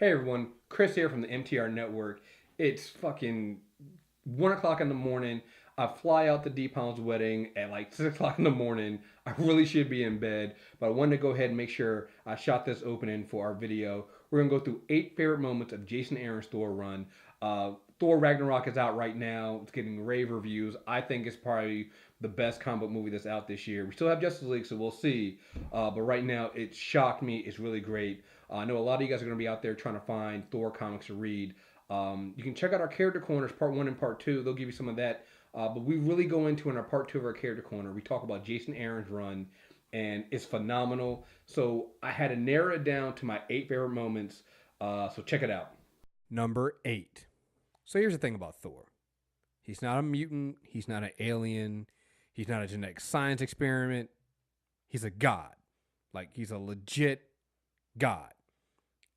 Hey everyone, Kriss here from the MTR Network. It's fucking 1 o'clock in the morning. I fly out to Deepon's wedding at like 6 o'clock in the morning. I really should be in bed, but I wanted to go ahead and make sure I shot this opening for our video. We're gonna go through 8 favorite moments of Jason Aaron's Thor run. Thor Ragnarok is out right now. It's getting rave reviews. I think it's probably the best comic book movie that's out this year. We still have Justice League, so we'll see. But right now, it shocked me. It's really great. I know a lot of you guys are going to be out there trying to find Thor comics to read. You can check out our character corners, part one and part two. They'll give you some of that. But we really go into in our part two of our character corner. We talk about Jason Aaron's run, and it's phenomenal. So I had to narrow it down to my 8 favorite moments. So check it out. Number 8. So here's the thing about Thor. He's not a mutant. He's not an alien. He's not a genetic science experiment. He's a god. Like, he's a legit god.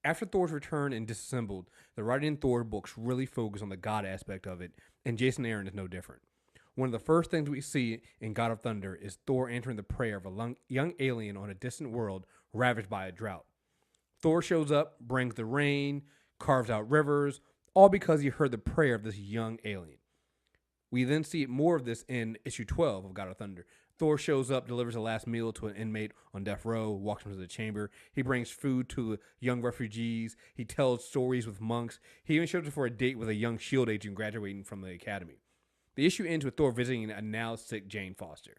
After Thor's return and disassembled, the writing in Thor books really focus on the god aspect of it, and Jason Aaron is no different. One of the first things we see in God of Thunder is Thor answering the prayer of a young alien on a distant world ravaged by a drought. Thor shows up, brings the rain, carves out rivers, all because he heard the prayer of this young alien. We then see more of this in issue 12 of God of Thunder. Thor shows up, delivers the last meal to an inmate on death row, walks him to the chamber. He brings food to young refugees. He tells stories with monks. He even shows up for a date with a young SHIELD agent graduating from the academy. The issue ends with Thor visiting a now sick Jane Foster.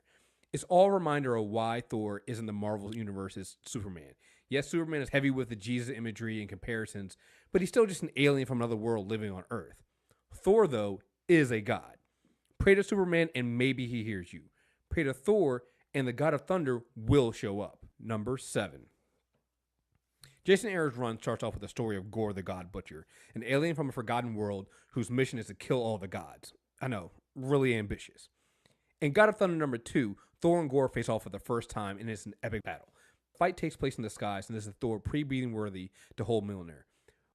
It's all a reminder of why Thor isn't the Marvel Universe's Superman. Yes, Superman is heavy with the Jesus imagery and comparisons, but he's still just an alien from another world living on Earth. Thor, though, is a god. Pray to Superman and maybe he hears you. Pray to Thor and the God of Thunder will show up. Number 7. Jason Aaron's run starts off with the story of Gorr the God Butcher, an alien from a forgotten world whose mission is to kill all the gods. I know, really ambitious. In God of Thunder number 2, Thor and Gorr face off for the first time and it's an epic battle. The fight takes place in the skies and this is Thor pre-beating worthy to hold Mjolnir.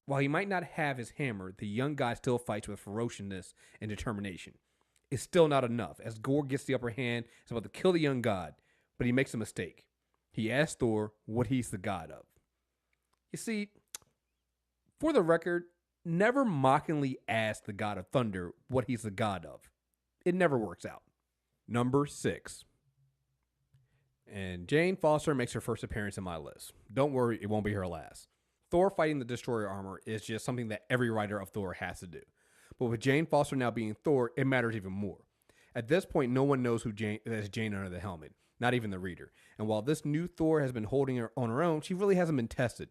While he might not have his hammer, the young god still fights with ferociousness and determination. It's still not enough, as Gorr gets the upper hand, is about to kill the young god, but he makes a mistake. He asks Thor what he's the god of. You see, for the record, never mockingly ask the God of Thunder what he's the god of. It never works out. Number 6. And Jane Foster makes her first appearance in my list. Don't worry, it won't be her last. Thor fighting the Destroyer armor is just something that every writer of Thor has to do. But with Jane Foster now being Thor, it matters even more. At this point, no one knows who that's Jane under the helmet, not even the reader. And while this new Thor has been holding her on her own, she really hasn't been tested.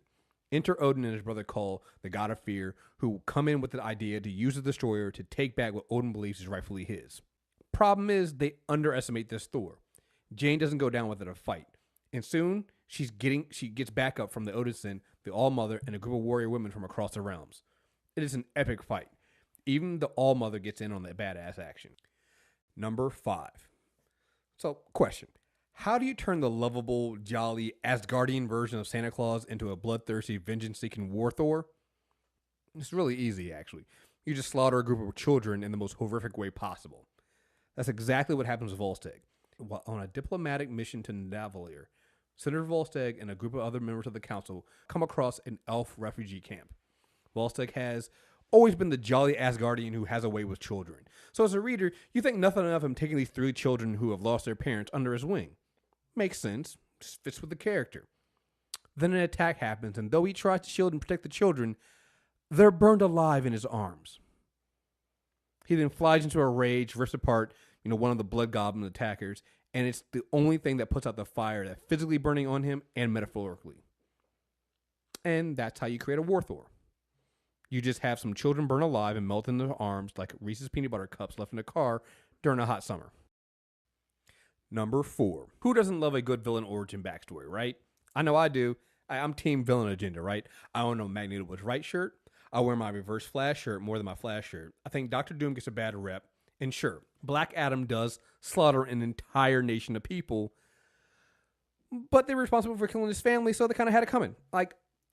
Enter Odin and his brother Kull, the god of fear, who come in with the idea to use the Destroyer to take back what Odin believes is rightfully his. Problem is, they underestimate this Thor. Jane doesn't go down with it a fight. And soon, she gets backup from the Odinson, the All-Mother, and a group of warrior women from across the realms. It is an epic fight. Even the All-Mother gets in on that badass action. Number 5. So, question. How do you turn the lovable, jolly, Asgardian version of Santa Claus into a bloodthirsty, vengeance-seeking war Thor? It's really easy, actually. You just slaughter a group of children in the most horrific way possible. That's exactly what happens with Volstagg. While on a diplomatic mission to Nidavellir, Senator Volstagg and a group of other members of the council come across an elf refugee camp. Volstagg has always been the jolly Asgardian who has a way with children. So as a reader, you think nothing of him taking these 3 children who have lost their parents under his wing. Makes sense. Just fits with the character. Then an attack happens, and though he tries to shield and protect the children, they're burned alive in his arms. He then flies into a rage, rips apart, one of the blood goblin attackers, and it's the only thing that puts out the fire that's physically burning on him and metaphorically. And that's how you create a war Thor. You just have some children burn alive and melt in their arms like Reese's peanut butter cups left in a car during a hot summer. Number 4. Who doesn't love a good villain origin backstory, right? I know I do. I'm team villain agenda, right? I own a Magneto was right shirt. I wear my Reverse Flash shirt more than my Flash shirt. I think Dr. Doom gets a bad rep. And sure, Black Adam does slaughter an entire nation of people, but they're responsible for killing his family, so they kind of had it coming.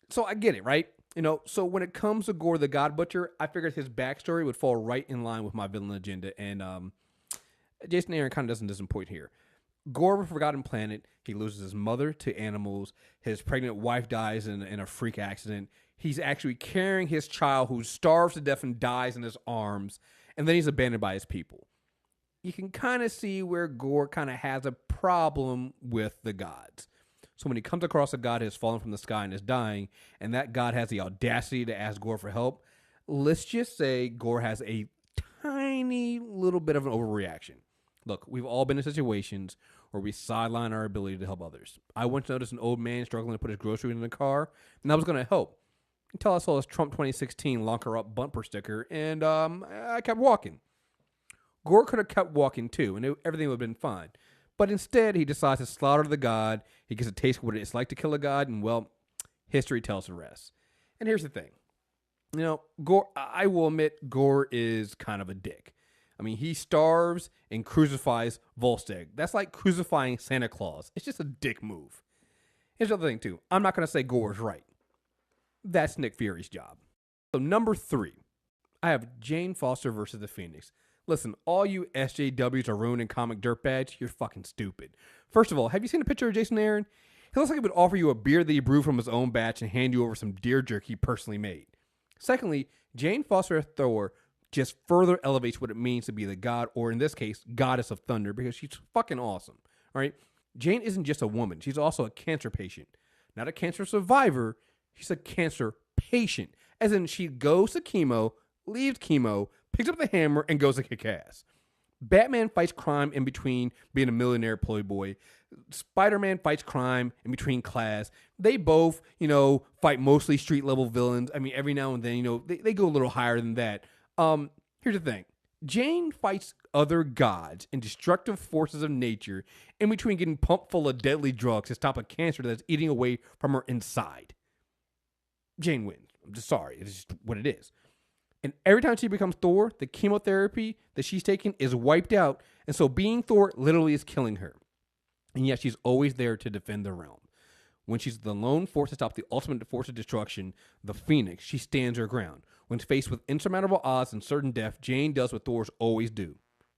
So I get it, right? So when it comes to Gorr the God Butcher, I figured his backstory would fall right in line with my villain agenda, and Jason Aaron kind of doesn't disappoint here. Gorr of a Forgotten Planet, he loses his mother to animals, his pregnant wife dies in a freak accident, He's actually carrying his child who starves to death and dies in his arms, and then he's abandoned by his people. You can kind of see where Gorr kind of has a problem with the gods. So when he comes across a god who has fallen from the sky and is dying, and that god has the audacity to ask Gorr for help, let's just say Gorr has a tiny little bit of an overreaction. Look, we've all been in situations where we sideline our ability to help others. I once noticed an old man struggling to put his groceries in the car, and I was going to help until I saw his Trump 2016 lock her up bumper sticker, and I kept walking. Gorr could have kept walking too, and everything would have been fine. But instead, he decides to slaughter the god. He gets a taste of what it's like to kill a god, and well, history tells the rest. And here's the thing. Gorr, I will admit, Gorr is kind of a dick. I mean, he starves and crucifies Volstagg. That's like crucifying Santa Claus. It's just a dick move. Here's the other thing, too. I'm not going to say Gorr is right. That's Nick Fury's job. So, number 3, I have Jane Foster versus the Phoenix. Listen, all you SJWs are ruining comic dirtbags, you're fucking stupid. First of all, have you seen a picture of Jason Aaron? He looks like he would offer you a beer that he brewed from his own batch and hand you over some deer jerky he personally made. Secondly, Jane Foster as Thor just further elevates what it means to be the god, or in this case, goddess of thunder, because she's fucking awesome. All right? Jane isn't just a woman. She's also a cancer patient. Not a cancer survivor. She's a cancer patient. As in, she goes to chemo, leaves chemo, picks up the hammer, and goes to kick ass. Batman fights crime in between being a millionaire playboy. Spider-Man fights crime in between class. They both, fight mostly street-level villains. I mean, every now and then, they go a little higher than that. Here's the thing. Jane fights other gods and destructive forces of nature in between getting pumped full of deadly drugs to stop a cancer that's eating away from her inside. Jane wins. I'm just sorry. It's just what it is. And every time she becomes Thor, the chemotherapy that she's taking is wiped out. And so being Thor literally is killing her. And yet she's always there to defend the realm. When she's the lone force to stop the ultimate force of destruction, the Phoenix, she stands her ground. When faced with insurmountable odds and certain death, Jane does what Thors always do.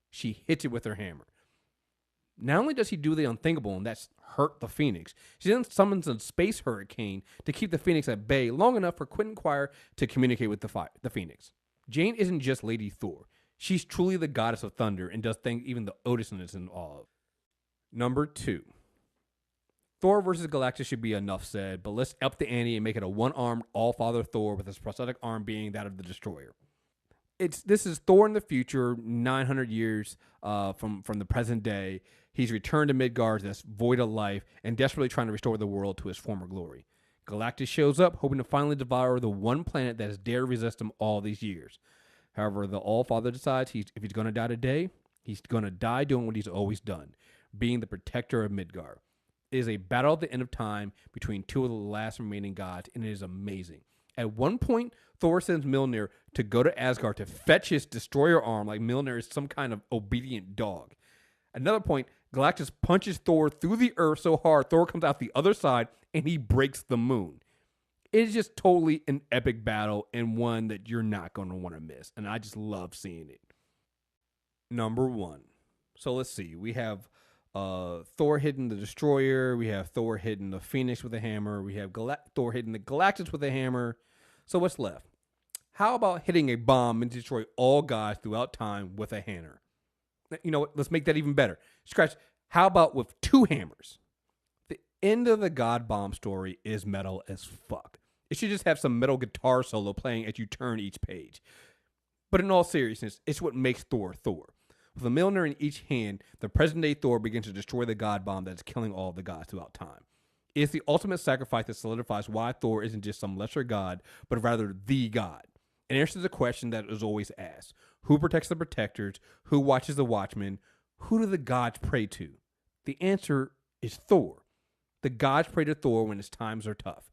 She hits it with her hammer. Not only does she do the unthinkable, and that's hurt the Phoenix, she then summons a space hurricane to keep the Phoenix at bay long enough for Quentin Quire to communicate with the Phoenix. Jane isn't just Lady Thor. She's truly the goddess of thunder and does things even the Odysseus is in awe of. Number 2. Thor versus Galactus should be enough said, but let's up the ante and make it a one-armed all-father Thor with his prosthetic arm being that of the Destroyer. This is Thor in the future, 900 years from the present day. He's returned to Midgard that's void of life and desperately trying to restore the world to its former glory. Galactus shows up, hoping to finally devour the one planet that has dared resist him all these years. However, the All-Father decides if he's going to die today, he's going to die doing what he's always done, being the protector of Midgard. It is a battle at the end of time between two of the last remaining gods, and it is amazing. At one point, Thor sends Mjolnir to go to Asgard to fetch his destroyer arm like Mjolnir is some kind of obedient dog. At another point, Galactus punches Thor through the earth so hard Thor comes out the other side and he breaks the moon. It is just totally an epic battle and one that you're not going to want to miss. And I just love seeing it. Number 1. So let's see. We have Thor hitting the Destroyer. We have Thor hitting the Phoenix with a hammer. We have Thor hitting the Galactus with a hammer. So what's left? How about hitting a bomb and destroy all gods throughout time with a hammer? You know what? Let's make that even better. Scratch. How about with 2 hammers? The end of the God Bomb story is metal as fuck. It should just have some metal guitar solo playing as you turn each page. But in all seriousness, it's what makes Thor Thor. With a Mjolnir in each hand, the present-day Thor begins to destroy the God Bomb that is killing all of the gods throughout time. It is the ultimate sacrifice that solidifies why Thor isn't just some lesser god, but rather the god. It answers the question that is always asked. Who protects the protectors? Who watches the watchmen? Who do the gods pray to? The answer is Thor. The gods pray to Thor when his times are tough.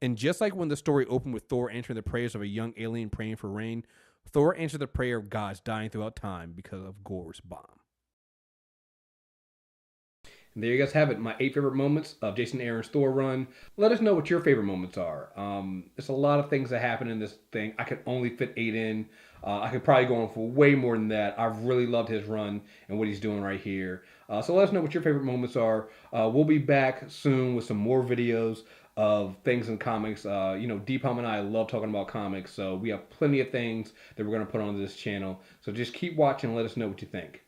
And just like when the story opened with Thor answering the prayers of a young alien praying for rain, Thor answered the prayer of gods dying throughout time because of Gorr's bomb. And there you guys have it, my 8 favorite moments of Jason Aaron's Thor run. Let us know what your favorite moments are. There's a lot of things that happen in this thing. I could only fit 8 in. I could probably go on for way more than that. I've really loved his run and what he's doing right here. So let us know what your favorite moments are. We'll be back soon with some more videos. of things in comics. Deep Hum and I love talking about comics, so we have plenty of things that we're going to put on this channel. So just keep watching and let us know what you think.